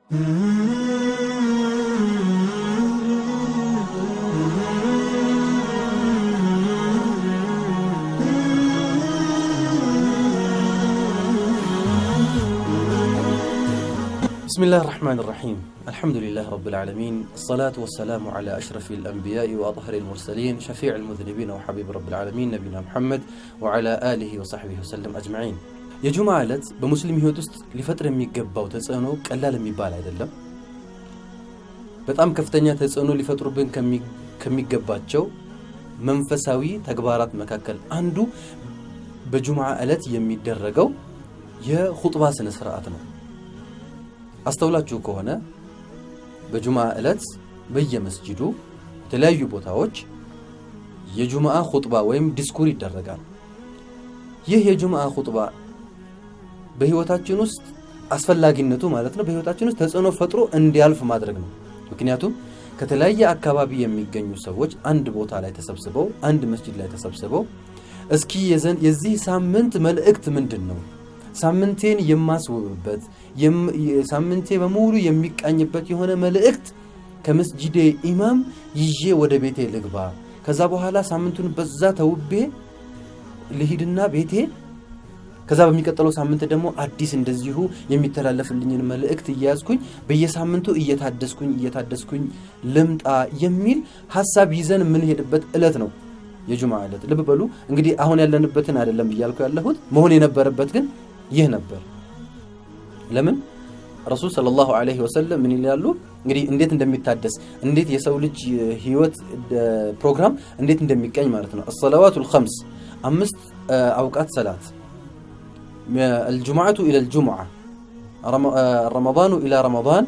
بسم الله الرحمن الرحيم الحمد لله رب العالمين الصلاة والسلام على أشرف الأنبياء وأطهر المرسلين شفيع المذنبين وحبيب رب العالمين نبينا محمد وعلى آله وصحبه وسلم أجمعين يا جماعة لت بمسلم هيوتست لفترة ميقبا وتسأنو كألا لم يبال عدلم بتأم كفتنيا تسأنو لفترة بين كميقباتشو منفساوي تكبارات مكاكل عندو بجمعة ألت يميدرقو يا خطبة سنسرعاتنا አስተውላችሁ ከሆነ በጁማዓ ዕለት በየመስጂዱ ተለያዩ ቦታዎች የጁማዓ ኹጥባ ወይም ዲስኩር ይደረጋል። ይህ የጁማዓ ኹጥባ በህይወታችን ውስጥ አስፈላጊነቱ ማለት ነው በህይወታችን ውስጥ ተጽዕኖ ፈጥሮ እንዲያልፍ ማድረግ ነው። ምክንያቱም ከተለያየ አካባቢ የሚገኙ ሰዎች አንድ ቦታ ላይ ተሰብስበው አንድ መስጂድ ላይ ተሰብስበው እስኪ የዚህ ሳምንት መልእክት ምንድነው ሳምንቴን የማስውብበት ሳምንቴ በሙሉ የሚቃኝበት የሆነ መልእክት ከመስጂዴ ኢማም ይዤ ወደ ቤቴ ልግባ ከዛ በኋላ ሳምንቱን በዛ ተውቤ ልሂድና ቤቴ ከዛ በሚቀጥለው ሳምንት ደግሞ አዲስ እንደዚሁ የሚተላለፍልኝን መልእክት እያዝኩኝ በየሳምንቱ እየታደስኩኝ ልምጣ የሚል ሐሳብ ይዘን ምን ሄድበት ዕለት ነው የጁማዓ ዕለት። ልብ በሉ እንግዲህ አሁን ያለንበትን አይደለም ይያልኩ ያለሁት መሆን የነበረበት ግን ይህ ነበር። ለምን ረሱል ሰለላሁ ዐለይሂ ወሰለም ምን ይላሉ እንግዲህ እንዴት እንደሚታደስ እንዴት የሰው ልጅ ህይወት ፕሮግራም እንዴት እንደሚቀኝ ማለት ነው። الصلوات الخمس አምስት አውቃት ሰላት الجمعة إلى الجمعة رمضان إلى رمضان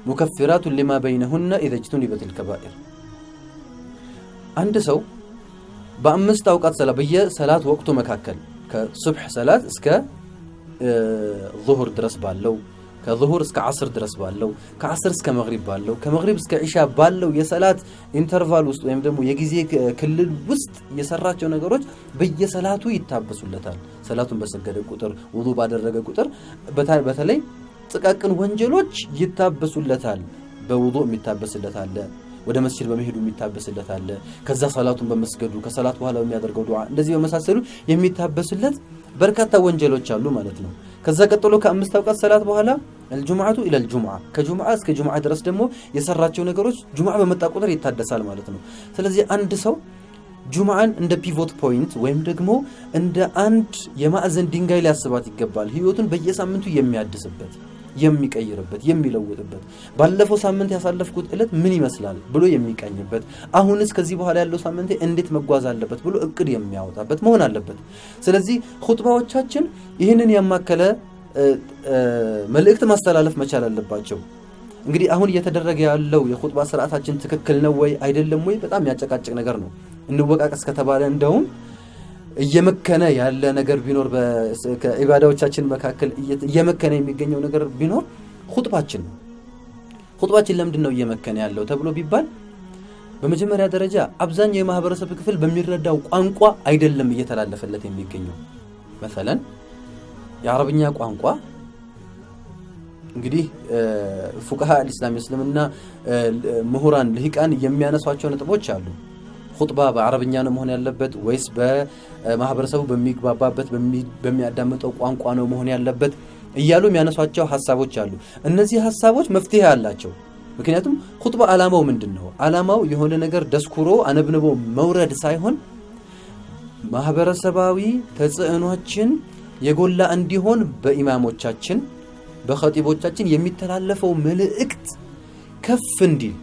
مكفرات لما بينهن إذا اجتنبت الكبائر عند سو በአምስት አውቃት ሰላት በየሰላት ወቅቱ መካከል ከሱብህ ሰላት እስከ ዙሁር ድረስ ባለው ከዙሁር እስከ ዓስር ድረስ ባለው ከዓስር እስከ መግሪብ ባለው ከመግሪብ እስከ ኢሻ ባለው የሰላት ኢንተርቫል ውስጥ ወይም ደግሞ የጊዜ ክልል ውስጥ የሰራቸው ነገሮች በየሰላቱ ይታበሱለታል። ሰላቱን በሰገደ ቁጥር ውዱ ባደረገ ቁጥር በተለይ ጥቃቅን ወንጀሎች ይታበሱለታል። በውዱ የሚታበስለት አለ፣ ወደ መስጂድ በመሄዱ የሚታበስለት አለ፣ ከዛ ሰላቱን በመስገዱ ከሰላት በኋላ የሚያደርገው ዱዓ እንደዚህ በመሳሰሉ የሚታበስለት በርካታ ወንጀሎች አሉ ማለት ነው። ከዛ ቀጥሎ ከአምስት አውቃት ሰላት በኋላ الجمعة إلى الجمعة ከጁምዓ እስከ ጁምዓ ድረስ ደግሞ የሰራቸው ነገሮች ጁምዓ በመጣ ቁጥር ይታደሳል ማለት ነው። ስለዚህ አንድ ሰው ጁምዓን እንደ ፒቮት ፖይንት ወይም ደግሞ እንደ አንድ የማዕዘን ድንጋይ ሊያስባት ይገባል። ህይወቱን በየሳምንቱ የሚያድስበት የሚቀይርበት የሚለውጥበት ባለፈው ሳምንት ያሳለፍኩት ዕለት ምን ይመስላል ብሎ የሚቀኝበት አሁንስ ከዚህ በኋላ ያለው ሳምንት እንዴት መጓዝ አለበት ብሎ እቅድ የሚያወጣበት መሆን አለበት። ስለዚህ ኹጥባዎቻችን ይህንን ያማከለ መልእክት ማስተላለፍ መቻል አለባቸው። እንግዲህ አሁን እየተደረገ ያለው የኹጥባ ስርዓታችን ትክክል ነው ወይ አይደለም ወይ በጣም ያጨቃጭቅ ነገር ነው። እንወቃቀስ ከተባለ እንደውም እየመከነ ያለ ነገር ቢኖር በኢባዳዎቻችን መካከል እየመከነ የሚገኘው ነገር ቢኖር ኹጥባችን ነው። ኹጥባችን ለምንድን ነው እየመከነ ያለው ተብሎ ቢባል በመጀመሪያ ደረጃ አብዛኛው የማህበረሰብ ክፍል በሚረዳው ቋንቋ አይደለም እየተላለፈለት የሚገኘው። مثلا የአረብኛ ቋንቋ እንግዲህ ፉቃሃ الاسلام እስልምና ምሁራን ልሂቃን የሚያነሷቸው ነጥቦች አሉ። ኹጥባ በአረብኛ ነው መሆን ያለበት ወይስ በማህበረሰቡ በሚግባባበት በሚያዳምጠው ቋንቋ ነው መሆን ያለበት እያሉ የሚያነሷቸው ሐሳቦች አሉ። እነዚህ ሐሳቦች መፍትሄ አላቸው። ምክንያቱም ኹጥባ ዓላማው ምንድነው? ዓላማው የሆነ ነገር ደስኩሮ አነብንቦ መውረድ ሳይሆን ማህበረሰባዊ ተጽዕኖችን የጎላ እንዲሆን በኢማሞቻችን በኸጢቦቻችን የሚተላለፈው መልእክት ከፍ እንዲል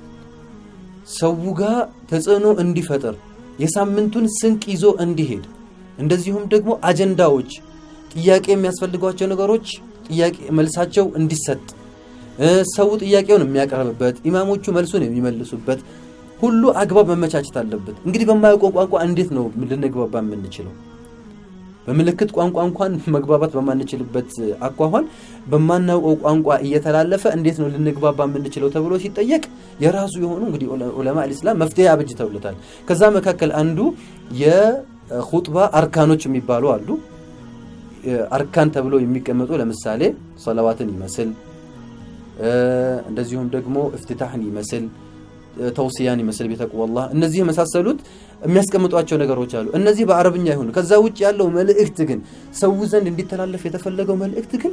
ሰው ጋር ተጽዕኖ እንዲፈጠር የሳምንቱን ስንቅ ይዞ እንዲሄድ እንደዚሁም ደግሞ አጀንዳዎች ጥያቄ የሚያስፈልጓቸው ነገሮች ጥያቄ መልሳቸው እንዲሰጥ ሰው ጥያቄውን የሚያቀርብበት ኢማሞቹ መልሱን የሚመልሱበት ሁሉ አግባብ መመቻቸት አለበት። እንግዲህ በማያውቀው ቋንቋ እንዴት ነው ልንግባባ የምንችለው? በመልእክት ቋንቋ እንኳን መግባባት በማንችልበት አቋም በማናውቀው ቋንቋ እየተላለፈ እንዴት ነው ልንግባባ የምንችለው ተብሎ ሲጠየቅ የራሱ የሆኑ እንግዲህ ዑለማ الاسلام መፍትሄ አበጅተውለታል። ከዛ መካከል አንዱ የኹጥባ አርካኖች የሚባሉ አሉ። አርካን ተብሎ የሚቀመጡ ለምሳሌ ሰላዋትን ይመስል እንደዚሁም ደግሞ እፍትታህን ይመስል ተውሲያን ይመስል ቢተቅዋላህ እነዚህ መሳሰሉት የሚያስቀምጧቸው ነገሮች አሉ። እነዚህ በአረብኛ ይሁን ከዛ ውጭ ያለው መልእክት ግን ሰው ዘንድ እንዲተላለፍ የተፈለገው መልእክት ግን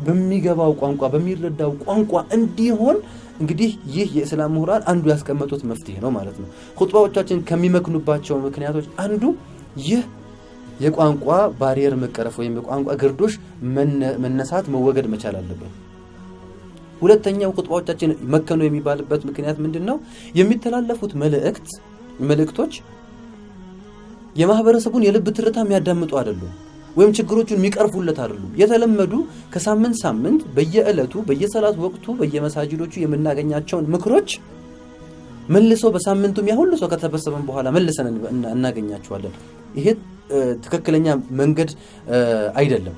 በሚገባው ቋንቋ በሚረዳው ቋንቋ እንዲሆን እንግዲህ ይህ የእስላም ምሁራን አንዱ ያስቀመጡት መፍትሄ ነው ማለት ነው። ኹጥባዎቻችን ከሚመክኑባቸው ምክንያቶች አንዱ ይህ የቋንቋ ባሪየር መቀረፍ ወይም የቋንቋ ግርዶሽ መነሳት መወገድ መቻል አለበት። ሁለተኛው ኹጥባዎቻችን መከኑ የሚባልበት ምክንያት ምንድነው? የሚተላለፉት መልእክቶች የማህበረሰቡን የልብ ትርታ የሚያዳምጡ አይደሉም ወይም ችግሮቹን የሚቀርፉለት አይደሉም። የተለመዱ ከሳምንት ሳምንት በየዕለቱ በየሰላት ወቅቱ በየመሳጅዶቹ የምናገኛቸውን ምክሮች መልሶ በሳምንቱም ያ ሁሉ ሰው ከተበሰበን በኋላ መልሰን እናገኛቸዋለን። ይሄ ትክክለኛ መንገድ አይደለም።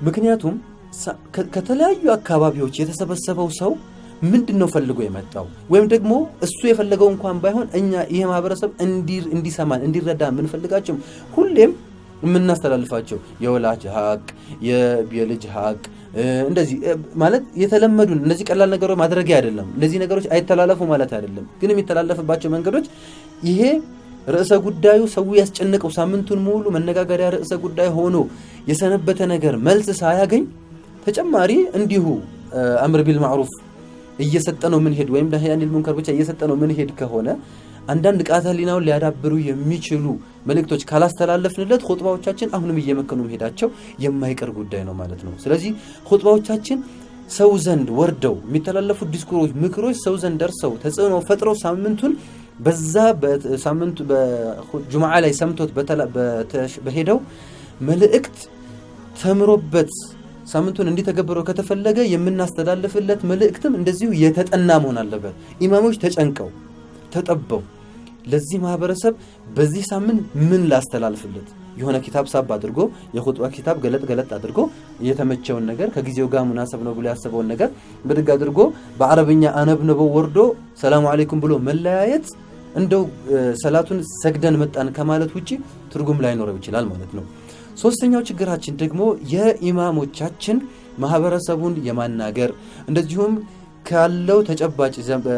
ምክንያቱም ከተለያዩ አካባቢዎች የተሰበሰበው ሰው ምንድነው ፈልጎ የመጣው ወይም ደግሞ እሱ የፈለገው እንኳን ባይሆን እኛ ይሄ ማህበረሰብ እንዲሰማን እንዲረዳ ምንፈልጋቸው ሁሌም የምናስተላልፋቸው የወላጅ ሀቅ የልጅ ሀቅ እንደዚህ ማለት የተለመዱ እነዚህ ቀላል ነገሮች ማድረግ አይደለም። እነዚህ ነገሮች አይተላለፉ ማለት አይደለም። ግን የሚተላለፍባቸው መንገዶች ይሄ ርዕሰ ጉዳዩ ሰው ያስጨነቀው ሳምንቱን ሙሉ መነጋገሪያ ርዕሰ ጉዳይ ሆኖ የሰነበተ ነገር መልስ ሳያገኝ ተጨማሪ እንዲሁ አምር ቢል ማዕሩፍ እየሰጠነው ምን ሄድ ወይም ነህይ አኒል ሙንከር ብቻ እየሰጠነው ምን ሄድ ከሆነ አንዳንድ ቃተሊናውን ሊያዳብሩ የሚችሉ መልእክቶች ካላስተላለፍንለት ኹጥባዎቻችን አሁንም እየመከኑ መሄዳቸው የማይቀር ጉዳይ ነው ማለት ነው። ስለዚህ ኹጥባዎቻችን ሰው ዘንድ ወርደው የሚተላለፉት ዲስኩሮች ምክሮች ሰው ዘንድ ደርሰው ተጽዕኖ ፈጥረው ሳምንቱን በዛ በሳምንቱ በጁምዓ ላይ ሰምቶት በሄደው መልእክት ተምሮበት ሳምንቱን እንዲተገበረው ከተፈለገ የምናስተላልፍለት መልእክትም እንደዚሁ የተጠና መሆን አለበት። ኢማሞች ተጨንቀው ተጠበው ለዚህ ማህበረሰብ በዚህ ሳምንት ምን ላስተላልፍለት የሆነ ኪታብ ሳብ አድርጎ የኹጥባ ኪታብ ገለጥ አድርጎ የተመቸውን ነገር ከጊዜው ጋር ሙናሰብ ነው ብሎ ያሰበውን ነገር በድግ አድርጎ በአረብኛ አነብነበው ወርዶ ሰላም አለይኩም ብሎ መለያየት እንደው ሰላቱን ሰግደን መጣን ከማለት ውጪ ትርጉም ላይኖረው ይችላል ማለት ነው። ሶስተኛው ችግራችን ደግሞ የኢማሞቻችን ማህበረሰቡን የማናገር እንደዚሁም ካለው ተጨባጭ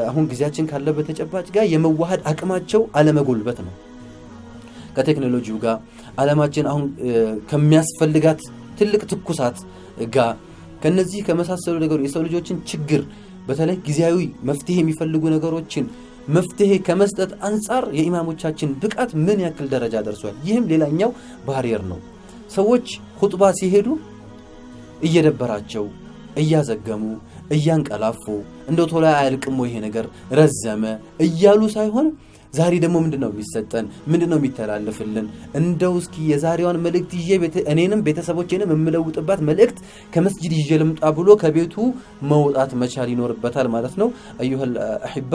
አሁን ጊዜያችን ካለበት ተጨባጭ ጋር የመዋሃድ አቅማቸው አለመጎልበት ነው። ከቴክኖሎጂው ጋር ዓለማችን አሁን ከሚያስፈልጋት ትልቅ ትኩሳት ጋር ከነዚህ ከመሳሰሉ ነገሮች የሰው ልጆችን ችግር በተለይ ጊዜያዊ መፍትሄ የሚፈልጉ ነገሮችን መፍትሄ ከመስጠት አንፃር የኢማሞቻችን ብቃት ምን ያክል ደረጃ ደርሷል? ይህም ሌላኛው ባሪየር ነው። ሰዎች ኹጥባ ሲሄዱ እየደበራቸው እያዘገሙ እያንቀላፉ እንደው ቶሎ አያልቅም ይሄ ነገር ረዘመ እያሉ ሳይሆን ዛሬ ደግሞ ምንድነው የሚሰጠን ምንድነው የሚተላለፍልን እንደው እስኪ የዛሬዋን መልእክት ይዤ እኔንም ቤተሰቦቼንም የምለውጥባት መልእክት ከመስጂድ ይዤ ልምጣ ብሎ ከቤቱ መውጣት መቻል ይኖርበታል ማለት ነው። አዩሀል አህባ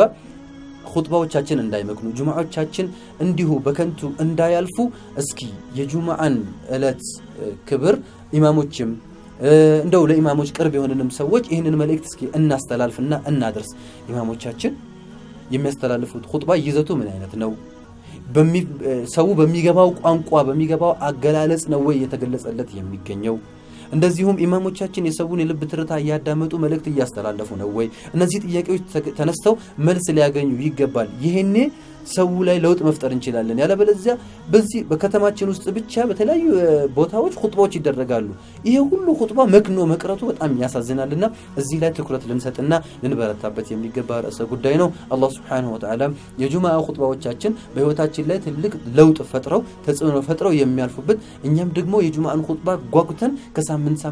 ኹጥባዎቻችን እንዳይመክኑ ጁምዓዎቻችን እንዲሁ በከንቱ እንዳያልፉ እስኪ የጁምዓን ዕለት ክብር ኢማሞችም እንደው ለኢማሞች ቅርብ የሆነንም ሰዎች ይህንን መልእክት እስኪ እናስተላልፍና እናድርስ። ኢማሞቻችን የሚያስተላልፉት ኹጥባ ይዘቱ ምን አይነት ነው? ሰው በሚገባው ቋንቋ በሚገባው አገላለጽ ነው ወይ የተገለጸለት የሚገኘው? እንደዚሁም ኢማሞቻችን የሰውን የልብ ትርታ ያዳመጡ መልእክት እያስተላለፉ ነው ወይ? እነዚህ ጥያቄዎች ተነስተው መልስ ሊያገኙ ይገባል። ይሄኔ ሰው ላይ ለውጥ መፍጠር እንችላለን። ያለበለዚያ በዚህ በከተማችን ውስጥ ብቻ በተለያዩ ቦታዎች ኹጥባዎች ይደረጋሉ። ይሄ ሁሉ ኹጥባ መክኖ መቅረቱ በጣም ያሳዝናልና እዚህ ላይ ትኩረት ልንሰጥና ልንበረታበት የሚገባ ርዕሰ ጉዳይ ነው። አላህ Subhanahu Wa Ta'ala የጁምዓ ኹጥባዎቻችን በህይወታችን ላይ ትልቅ ለውጥ ፈጥረው ተጽዕኖ ፈጥረው የሚያልፉበት እኛም ደግሞ የጁምዓን ኹጥባ ጓጉተን ከሳምንት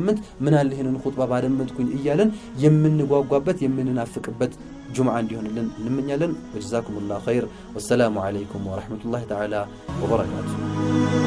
ምን አለ ይሄንን ኹጥባ ባደመጥኩኝ እያለን የምንጓጓበት የምንናፍቅበት ጁምዓ እንዲሆንልን እንመኛለን። ወጀዛኩሙላሁ ኸይር። ወሰላሙ አለይኩም ወራህመቱላሂ ተዓላ ወበረካቱሁ።